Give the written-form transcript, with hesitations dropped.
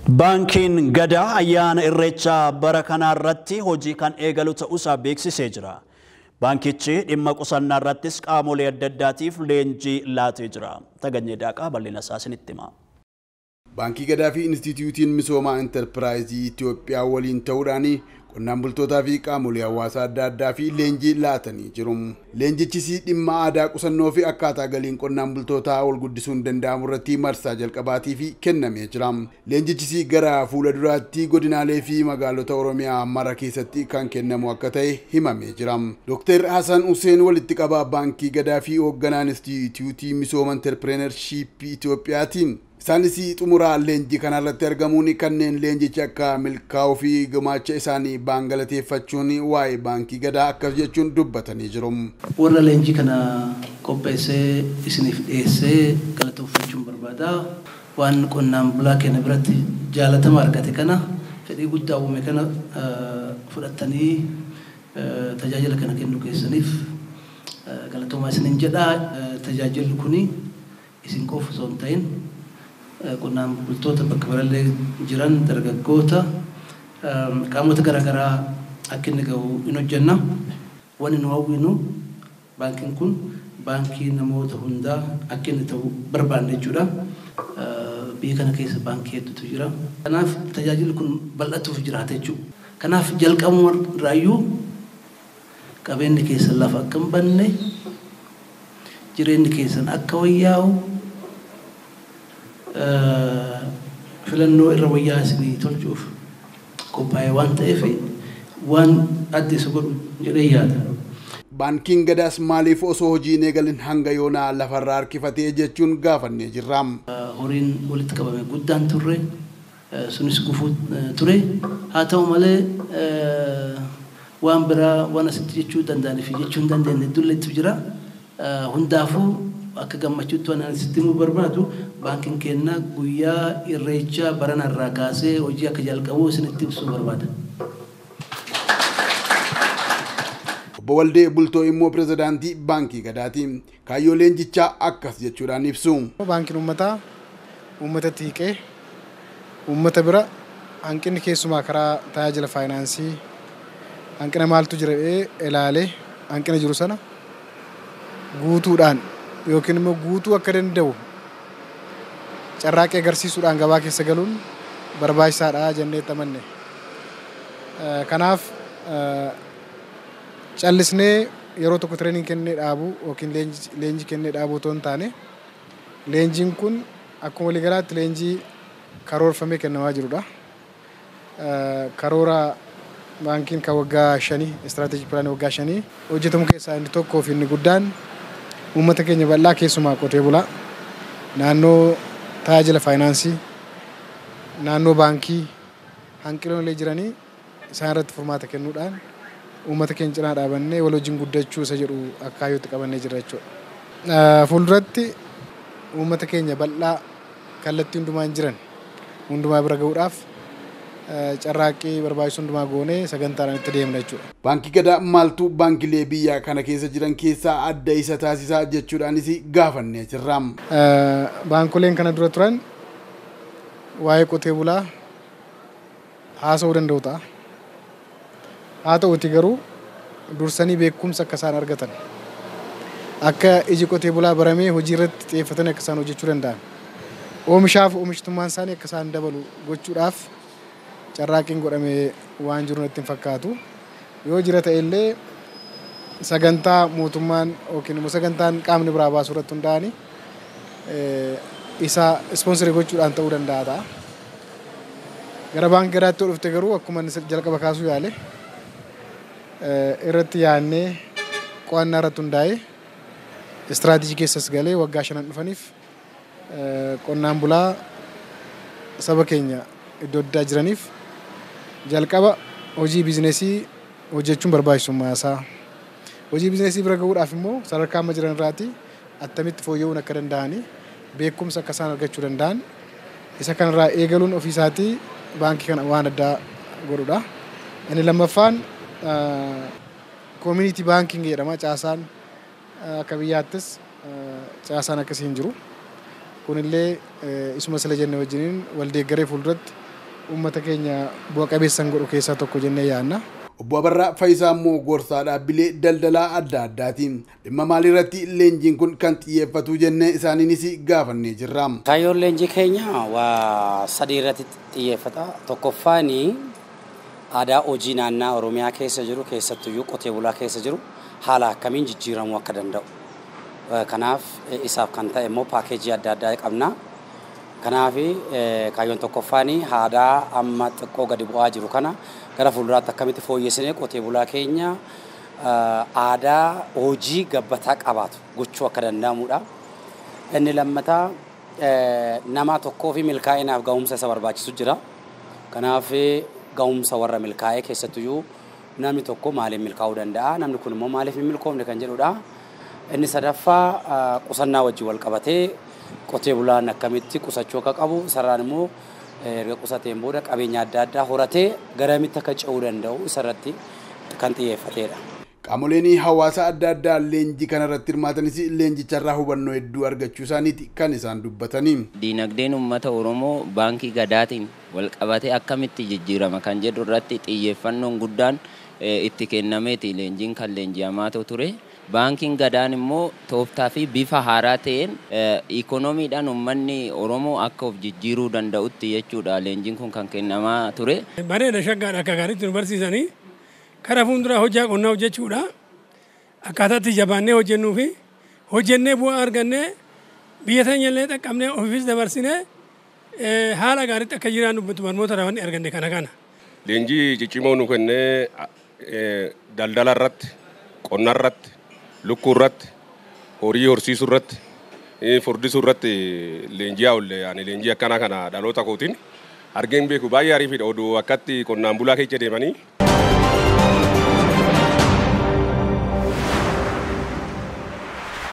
Bankiin Gadaa ayyaana irreechaa bara kanaa irratti hojii kan eegalu ta'uusaa beeksisee jira. Bankichi dhimma qusannaa irrattis qaamolee adda addaatiif leenjii laatee jira. Taganyee Daaqaa bal'ina isaa isinitti hima. Baankii Gadaa fi Instituutiin Misoomaa Enterpiraayizii Itoophiyaa waliin ta'uudhaan qonnaan bultootaa fi qaamolee hawaasaa adda addaa fi leenjii laatanii jiru. Leenjichis dhimma aadaa qusannoo fi akkaataa galiin qonnaan bultootaa ol guddisuun danda'amu irratti marsaa jalqabaatii fi kennamee jira. Leenjichis gara fuula duraatti godinaalee fi magaalota Oromiyaa mara keessatti kan kennamu akka ta'e himamee jira. Dr. Hasan Hussein walitti qabaa Baankii Gadaa fi hoogganaan Instituutii Misooma Enterpirinershiip Itoophiyaatiin isaanis xumuraa leenjii kanarratti argamuun kanneen leenjicha akka milkaa'uu fi gumaacha isaanii baangalateeffachuun waa'ee Baankii Gadaa akkas jechuun dubbatanii jiru. Warra leenjii kana qopheessee isiniif dhiyeessee galatoomfachuun barbaada. Waan qonnaan bulaa keenya biratti jaalatama argate kana fedhii guddaa uume kana fudhattanii tajaajila kana kennuu keessaniif galatoomaa isiniin jedha. Tajaajilli kuni isin qofa osoo hin ta'in qonnaan bultoota bakka barallee jiran dargaggoota qaamota garaagaraa akka inni gahu in hojjenna. Waan nu hawwinu baankiin kun baankii namoota hundaa akka inni ta'u barbaanne jechuudha. Biyya kana keessa baankii hedduutu jira. Kanaaf tajaajilli kun bal'atuuf jiraata jechuudha. Kanaaf jalqabuma irraayyuu qabeenyi keessan lafa akka hin banne, jireenyi keessan akka wayyaa'u, filannoo irra wayyaa isinii tolchuuf qophaa'ee waan ta'eef waan adda isa godhu jedhee yaada. Baankiin Gadaas maaliif osoo hojiin eegalin hanga yoonaa lafarraa harkifatee jechuun gaafannee jirra. Horiin walitti qabame guddaan turre, sunis gufuu ture. Haa ta'u malee waan biraa waan asitti jechuu danda'anii fi jechuu hin dandeenye dulleetu jira. Hundaafuu akka gammachuutti waan asitti himuu barbaadu baankiin keenya guyyaa irreechaa barana irraa kaasee hojii akka jalqabu isinitti ibsuu barbaada. Obbo Waldee Bultoo immoo pirezidaantii Baankii Gadaati. Kaayyoo leenjichaa akkas jechuudhaan ibsu. Baankiin uummata tiiqee uummata bira hanqinni keessumaa karaa tajaajila faayinaansii hanqina maaltu jira ilaalee hanqina jiru sana guutuudhaan yookiin immoo guutuu akka danda'u carraaqee agarsiisuudhaan gabaa keessa galuun barbaachisaadha jennee amanne. Kanaaf callisnee yeroo tokko tireening kennee dhaabuu yookiin leenjii kennee dhaabuu otoo hin taane leenjiin kun akkuma waliigalaatti leenjii karoorfamee kennamaa jirudha. Karoora baankiin kan waggaa 5 istiraatiijii pilaanii waggaa 5 hojjetamu keessaa inni tokkoo fi inni guddaan uummata keenya bal'aa keessumaa qotee bulaa naannoo tajaajila faayinaansii naannoo baankii hanqinoonni jiranii isaan irratti furmaata kennuudhaan uummata keenya cinaa dhaabannee wal wajjin guddachuu isa jedhu akka kaayyootti qabannee jirra jechuudha. Fuulduratti uummata keenya bal'aa kallattii hundumaan jiran hundumaa bira gahuudhaaf carraaqqii barbaachisu hundumaa goonee sagantaadhaan itti deemna jechuudha. Baankii Gadaa maaltu baankilee biyya kana keessa jiran keessaa adda isa taasisaa jechuudhaanis gaafannee jirra. Baankoleen kana dura turan waa'ee qotee bulaa haasa'uu danda'u ta'a. Haa ta'uuti garuu dursanii beekumsa akka isaan argatan akka iji qotee bulaa baramee hojii irratti xiyyeeffatanii akka isaan hojjechuu danda'an oomishaaf oomishtummaan isaanii akka isaan dabalu gochuudhaaf carraaqqiin godhamee waan jiru natti hin fakkaatu. Yoo jira ta'e illee sagantaa mootummaan yookiin immoo sagantaan qaamni biraa baasu irratti hundaa'anii isa ispoonsarii gochuudhaan ta'uu danda'a ta'a. Gara Baankii Gadaatti yoo dhufte garuu akkuma jalqaba kaasuu yaale irratti yaadnee qo'annaa irratti hundaa'ee istiraatiijii keessas galee waggaa 5 dhufaniif qonnaan bulaa saba keenya iddoo addaa jiraniif jalqaba hojii biizineesii hojjechuun barbaachisummaa isaa. Hojii biizineesii bira gahuudhaaf immoo sadarkaa amma jiran irraati attamitti fooyya'uun akka danda'anii beekumsa akka isaan argachuu danda'an isa kanarraa eegaluun ofiisaatii baankii kana waan addaa godhudha. Inni lammaffaan community banking jedhama. Caasaan akka biyyaattis caasaan akkasii hin jiru. Kunillee isuma sila jenne wajjiniin wal deeggaree fuulduratti uummata keenya bu'a qabeessan godhu keessaa tokko jennee yaadna. Obbo Abarraa Faayisaa immoo gorsaa dhaabbilee daldalaa adda addaatiin dhimma maalirratti leenjiin kun kan xiyyeeffatu jennee isaaniinis gaafannee jirra. Kaayyoon leenjii keenya waa sadii irratti xiyyeeffata. Tokkoffaan aadaa hojii naannaa Oromiyaa keessa jiru keessattuyyuu qotee bulaa keessa jiru haala akkamiin jijjiiramuu akka danda'u. Kanaaf isaaf kan ta'e immoo paakeejii adda addaa qabna. Kanaaf kaayyoon tokkoffaan aadaa amma xiqqoo gadi bu'aa jiru kana gara fuulduraatti akkamitti fooyyessinee qotee bulaa keenya aadaa hojii gabbataa qabaatu gochuu akka danda'amudha. Inni lammataa nama tokkoo fi milkaa'inaaf ga'umsa isa barbaachisu jira. Kanaaf ga'umsa warra milkaa'ee keessattuyyuu namni tokko maaliif milkaa'uu danda'a, namni kun immoo maaliif hin milkoomne kan jedhudha. Inni sadaffaa qusannaa wajjin wal qabatee qotee bulaan akkamitti qusachuu akka qabu, sararaan immoo erga qusateen booda qabeenya adda addaa horatee garamitti akka ce'uu danda'u isarratti kan xiyyeeffatedha. Qaamoleen hawaasa adda addaa leenjii kanarratti hirmaatanis leenjicharraa hubannoo hedduu argachuu isaaniiti kan isaan dubbatanii. Diinagdeen uummata Oromoo baankii gadaatiin wal qabatee akkamitti jijjiirama kan jedhu irratti xiyyeeffannoon guddaan itti kennameeti leenjiin kan leenji'amaa ture. Baankiin gadaan immoo tooftaa fi bifa haaraa ta'een ikoonomiidhaan uummanni Oromoo akka of jijjiiruu danda'utti jechuudha leenjiin kun kan kennamaa ture. Bareeda shaggaadha akka gaariitti nu barsiisanii karaa fuulduraa hojii qonnaa hojjechuudha. Akkaataatti jabaannee hojjennuu fi hojjennee bu'aa argannee biyya teenya illee qaqqabnee ofiifis dabarsinee haala gaariitti akka jiraannu barnoota raawwanni arganne kana. Leenjii ciccimoo nu kennee daldala irratti, qonna irratti, lukkuu irratti, horii horsiisuu irratti, furdisuu irratti leenji'aa oolle leenjii akkanaa kana dhaloota kootiin argeen beeku baay'ee ariifidha. Oduu akkatti qonnaan bulaa keessa deemanii